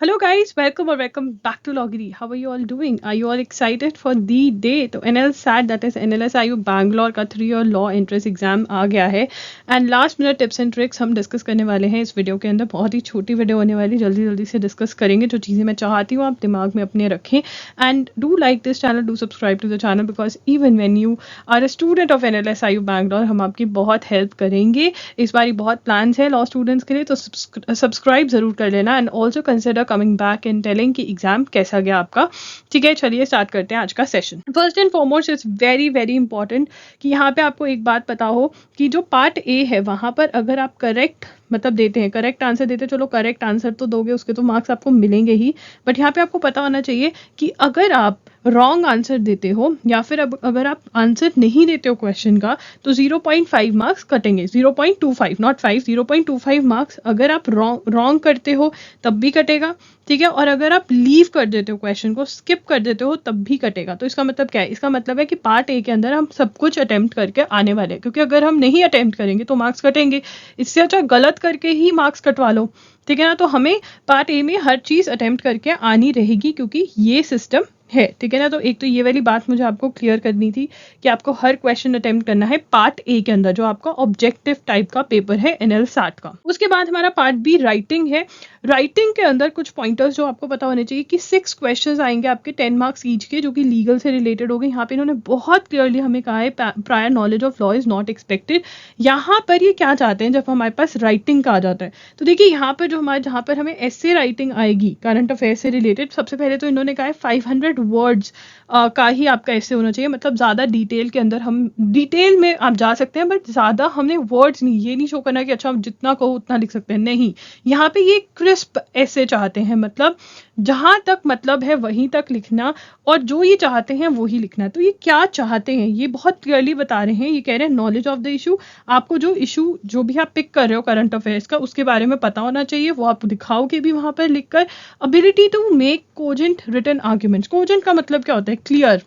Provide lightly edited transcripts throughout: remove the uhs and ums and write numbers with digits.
Hello guys, welcome or welcome back to Loggery. How are you all doing? Are you all excited for the day? तो NLSAT that is NLSIU Bangalore का 3 year law entrance exam आ गया है and last minute tips and tricks हम discuss करने वाले हैं इस video के अंदर. बहुत ही छोटी वीडियो होने वाली, जल्दी जल्दी से डिस्कस करेंगे. जो चीज़ें मैं चाहती हूँ आप दिमाग में अपने रखें and do like this channel, do subscribe to the channel because even when you are a student of NLSIU Bangalore हम आपकी बहुत हेल्प करेंगे. इस बार बहुत प्लान्स है लॉ स्टूडेंट्स के लिए, तो सब्सक्राइब जरूर कर लेना and also consider coming back and telling कि एग्जाम कैसा गया आपका. ठीक है, चलिए स्टार्ट करते हैं आज का session. First and foremost it's very very important कि यहाँ पे आपको एक बात पता हो कि जो पार्ट ए है वहाँ पर अगर आप करेक्ट मतलब देते हैं, करेक्ट आंसर देते हैं, चलो करेक्ट आंसर तो दोगे उसके तो मार्क्स आपको मिलेंगे ही, बट यहाँ पे आपको पता होना चाहिए कि अगर आप रॉन्ग आंसर देते हो या फिर अगर आप आंसर नहीं देते हो क्वेश्चन का तो 0.5 मार्क्स कटेंगे. 0.25 नॉट 5, 0.25 मार्क्स अगर आप रॉन्ग करते हो तब भी कटेगा. ठीक है, और अगर आप लीव कर देते हो क्वेश्चन को, स्किप कर देते हो तब भी कटेगा. तो इसका मतलब क्या है? इसका मतलब है कि पार्ट ए के अंदर हम सब कुछ अटेम्प्ट करके आने वाले हैं, क्योंकि अगर हम नहीं अटेम्प्ट करेंगे तो मार्क्स कटेंगे. इससे अच्छा गलत करके ही मार्क्स कटवा लो. ठीक है ना, तो हमें पार्ट ए में हर चीज़ अटेम्प्ट करके आनी रहेगी क्योंकि ये सिस्टम है. ठीक है ना, तो एक तो ये वाली बात मुझे आपको क्लियर करनी थी कि आपको हर क्वेश्चन अटेम्प्ट करना है पार्ट ए के अंदर, जो आपका ऑब्जेक्टिव टाइप का पेपर है NLSAT का. उसके बाद हमारा पार्ट बी राइटिंग है. राइटिंग के अंदर कुछ पॉइंटर्स जो आपको पता होने चाहिए कि 6 क्वेश्चंस आएंगे आपके 10 मार्क्स ईच के, जो कि लीगल से रिलेटेड हो गए. यहाँ पे इन्होंने बहुत क्लियरली हमें कहा है prior knowledge of law is not expected. यहाँ पर ये क्या चाहते हैं जब हमारे पास राइटिंग का आ जाता है, तो देखिए यहाँ पर जो हमारे जहाँ पर हमें ऐसे राइटिंग आएगी करंट अफेयर से रिलेटेड, सबसे पहले तो इन्होंने कहा है 500 वर्ड्स का ही आपका ऐसे होना चाहिए. मतलब ज़्यादा डिटेल के अंदर हम डिटेल में आप जा सकते हैं बट ज़्यादा हमने वर्ड्स नहीं, ये नहीं शो करना कि अच्छा हम जितना कहो उतना लिख सकते हैं. नहीं, यहाँ पे ये क्रिस्प ऐसे चाहते हैं, मतलब जहाँ तक मतलब है वहीं तक लिखना और जो ये चाहते हैं वो ही लिखना. तो ये क्या चाहते हैं ये बहुत क्लियरली बता रहे हैं. ये कह रहे हैं नॉलेज ऑफ द इशू, आपको जो इशू जो भी आप पिक कर रहे हो करंट अफेयर्स का उसके बारे में पता होना चाहिए, वो आप दिखाओगे भी वहाँ पर लिखकर. Ability to make cogent written arguments. Cogent का मतलब क्या होता है? क्लियर,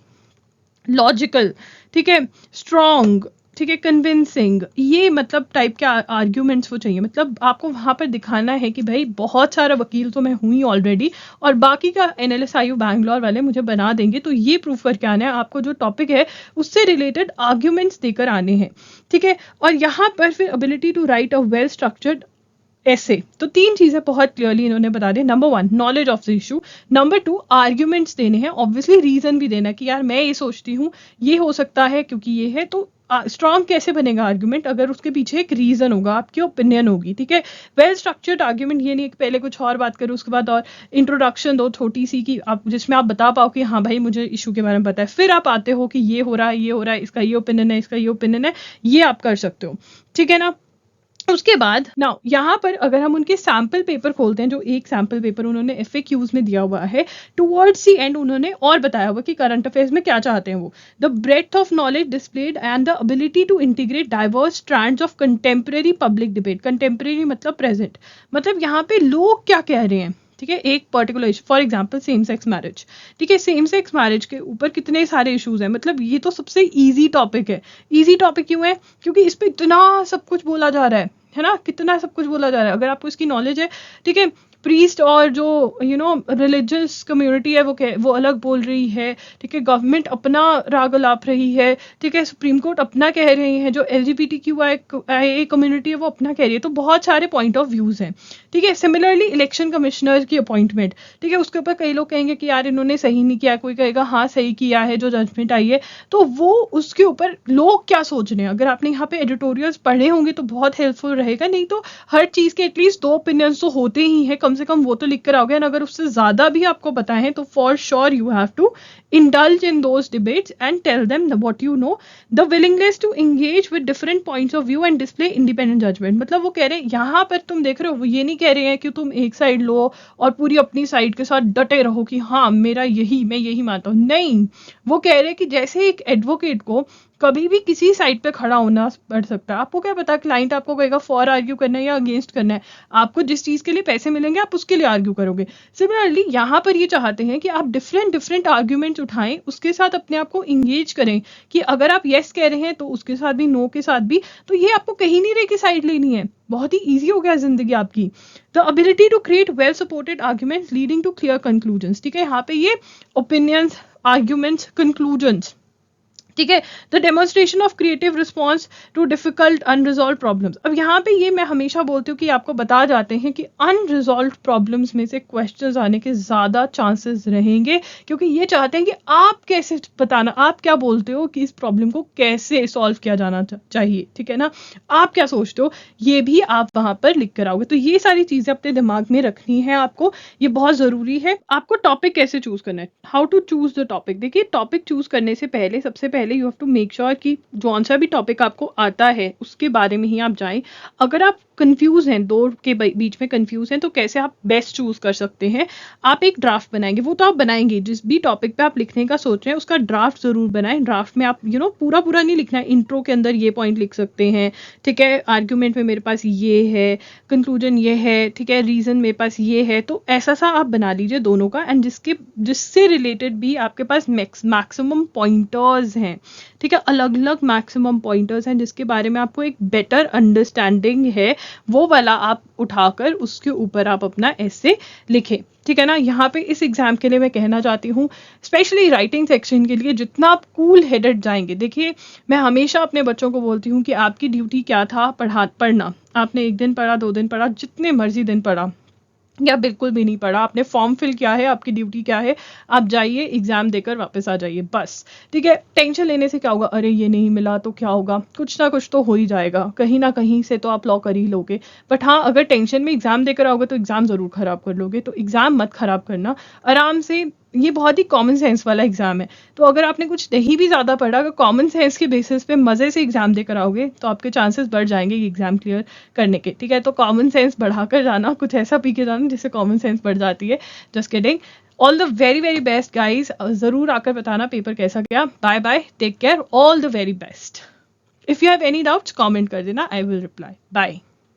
लॉजिकल, ठीक है, स्ट्रॉन्ग, ठीक है, कन्विंसिंग, ये मतलब टाइप के आर्ग्यूमेंट्स वो चाहिए. मतलब आपको वहाँ पर दिखाना है कि भाई बहुत सारा वकील तो मैं हूँ ही ऑलरेडी और बाकी का NLSIU बैंगलोर वाले मुझे बना देंगे. तो ये प्रूफ करके आना है, आपको जो टॉपिक है उससे रिलेटेड आर्ग्यूमेंट्स देकर आने हैं. ठीक है, और यहाँ पर फिर ability to write a well structured ऐसे. तो 3 चीजें बहुत क्लियरली इन्होंने बता दी. Number 1 knowledge of the issue, number 2 arguments देने हैं, ऑब्वियसली रीजन भी देना कि यार मैं ये सोचती हूँ ये हो सकता है क्योंकि ये है. तो स्ट्रॉन्ग कैसे बनेगा आर्ग्यूमेंट? अगर उसके पीछे एक रीजन होगा, आपकी ओपिनियन होगी. ठीक है, वेल स्ट्रक्चर्ड आर्ग्यूमेंट ये नहीं कि पहले कुछ और बात करो उसके बाद और इंट्रोडक्शन दो छोटी सी कि आप जिसमें आप बता पाओ कि हाँ भाई मुझे इशू के बारे में पता है, फिर आप आते हो कि ये हो रहा है, ये हो रहा है, इसका ये ओपिनियन है, इसका ये ओपिनियन है. ये आप कर सकते हो. ठीक है ना. उसके बाद नाउ यहाँ पर अगर हम उनके सैम्पल पेपर खोलते हैं, जो एक सैम्पल पेपर उन्होंने FAQs में दिया हुआ है, टुवर्ड्स दी एंड उन्होंने और बताया हुआ कि करंट अफेयर्स में क्या चाहते हैं वो. The breadth of knowledge displayed and the ability to integrate diverse strands of contemporary public debate. Contemporary मतलब प्रेजेंट, मतलब यहाँ पे लोग क्या कह रहे हैं. ठीक है, एक particular issue, for example same sex marriage. ठीक है, सेम सेक्स मैरिज के ऊपर कितने सारे इश्यूज हैं. मतलब ये तो सबसे इजी टॉपिक है. इजी टॉपिक क्यों है? क्योंकि इस पे इतना सब कुछ बोला जा रहा है ना, कितना सब कुछ बोला जा रहा है. अगर आपको इसकी नॉलेज है, ठीक है, प्रीस्ट और जो रिलीजियस कम्युनिटी है वो अलग बोल रही है. ठीक है, गवर्नमेंट अपना राग अलाप रही है. ठीक है, सुप्रीम कोर्ट अपना कह रहे हैं, जो LGBTQIA कम्युनिटी है वो अपना कह रही है. तो बहुत सारे पॉइंट ऑफ व्यूज हैं. ठीक है, सिमिलरली इलेक्शन कमिश्नर की अपॉइंटमेंट, ठीक है, उसके ऊपर कई लोग कहेंगे कि यार इन्होंने सही नहीं किया, कोई कहेगा हाँ सही किया है जो जजमेंट आई है. तो वो उसके ऊपर लोग क्या सोच रहे हैं, अगर आपने यहाँ पे एडिटोरियल्स पढ़े होंगे तो बहुत हेल्पफुल रहेगा. नहीं तो हर चीज़ के एटलीस्ट 2 ओपिनियंस तो होते ही हैं, कम से कम वो तो लिख कर आओगे. अगर उससे ज़्यादा भी आपको पता है तो for sure you have to indulge in those debates and tell them what you know. The willingness to engage with different points of view and display independent judgment. मतलब वो कह रहे हैं यहाँ पर तुम देख रहे हो, वो ये नहीं कह रहे हैं कि तुम एक साइड लो और पूरी अपनी साइड के साथ डटे रहो कि हाँ मेरा यही, मैं यही मानता हूँ. नहीं, वो कह रहे हैं कि जैसे एक एडवोकेट को कभी भी किसी साइड पे खड़ा होना पड़ सकता है। आपको क्या पता क्लाइंट आपको कहेगा फॉर आर्ग्यू करना है या अगेंस्ट करना है, आपको जिस चीज के लिए पैसे मिलेंगे आप उसके लिए आर्ग्यू करोगे। सिमिलरली यहाँ पर ये चाहते हैं कि आप डिफरेंट डिफरेंट आर्ग्यूमेंट्स उठाएं, उसके साथ अपने आप को इंगेज करें कि अगर आप येस कह रहे हैं तो उसके साथ भी, नो के साथ भी, तो ये आपको कहीं नहीं रहे कि साइड लेनी है। बहुत ही ईजी हो गया जिंदगी आपकी। The ability to create well supported arguments leading to clear conclusions. ठीक है, यहाँ पे ये ओपिनियंस, आर्ग्यूमेंट्स, कंक्लूजन्स, ठीक है। The demonstration of creative response to difficult unresolved problems. अब यहाँ पे ये मैं हमेशा बोलती हूँ कि आपको बता जाते हैं कि अनरिजॉल्व प्रॉब्लम्स में से क्वेश्चंस आने के ज़्यादा चांसेस रहेंगे, क्योंकि ये चाहते हैं कि आप कैसे बताना, आप क्या बोलते हो कि इस प्रॉब्लम को कैसे सॉल्व किया जाना चाहिए, ठीक है ना, आप क्या सोचते हो, ये भी आप वहाँ पर लिख कर आओगे। तो ये सारी चीज़ें अपने दिमाग में रखनी है आपको, ये बहुत ज़रूरी है। आपको टॉपिक कैसे चूज करना है, how to choose the topic. देखिए, टॉपिक चूज करने से पहले सबसे पहले you have to make sure कि जो सा भी टॉपिक आपको आता है उसके बारे में ही आप जाएं। अगर आप कंफ्यूज हैं, दो के बीच में कंफ्यूज हैं, तो कैसे आप बेस्ट चूज कर सकते हैं, आप एक ड्राफ्ट बनाएंगे। वो तो आप बनाएंगे, जिस भी टॉपिक पे आप लिखने का सोच रहे हैं उसका ड्राफ्ट जरूर बनाएं। ड्राफ्ट में आप पूरा पूरा नहीं लिखना है, इंट्रो के अंदर ये पॉइंट लिख सकते हैं, ठीक है, आर्ग्यूमेंट में मेरे पास ये है, कंक्लूजन ये है, ठीक है, रीजन मेरे पास ये है। तो ऐसा सा आप बना लीजिए दोनों का, एंड जिससे रिलेटेड भी आपके पास मैक्सिमम पॉइंटर्स हैं, ठीक है, अलग अलग मैक्सिमम पॉइंटर्स हैं जिसके बारे में आपको एक बेटर अंडरस्टैंडिंग है, वो वाला आप उठाकर उसके ऊपर आप अपना ऐसे लिखें, ठीक है ना। यहाँ पे इस एग्जाम के लिए मैं कहना चाहती हूँ, स्पेशली राइटिंग सेक्शन के लिए, जितना आप कूल हेडेड जाएंगे। देखिए, मैं हमेशा अपने बच्चों को बोलती हूँ कि आपकी ड्यूटी क्या था, पढ़ना। आपने एक दिन पढ़ा, 2 दिन पढ़ा, जितने मर्जी दिन पढ़ा, या बिल्कुल भी नहीं पढ़ा, आपने फॉर्म फिल किया है, आपकी ड्यूटी क्या है, आप जाइए एग्जाम देकर वापस आ जाइए, बस, ठीक है। टेंशन लेने से क्या होगा, अरे ये नहीं मिला तो क्या होगा, कुछ ना कुछ तो हो ही जाएगा, कहीं ना कहीं से तो आप लॉ कर ही लोगे। बट हाँ, अगर टेंशन में एग्जाम देकर आओगे तो एग्जाम जरूर खराब कर लोगे। तो एग्जाम मत खराब करना, आराम से, ये बहुत ही कॉमन सेंस वाला एग्जाम है। तो अगर आपने कुछ नहीं भी ज़्यादा पढ़ा, अगर कॉमन सेंस के बेसिस पे मज़े से एग्जाम देकर आओगे तो आपके चांसेस बढ़ जाएंगे एग्जाम क्लियर करने के, ठीक है। तो कॉमन सेंस बढ़ाकर जाना, कुछ ऐसा पी के जाना जिससे कॉमन सेंस बढ़ जाती है। Just kidding. All the very very best guys. ज़रूर आकर बताना पेपर कैसा गया। Bye bye, take care, all the very best. If you have any doubts comment कर देना, आई विल रिप्लाई। बाय।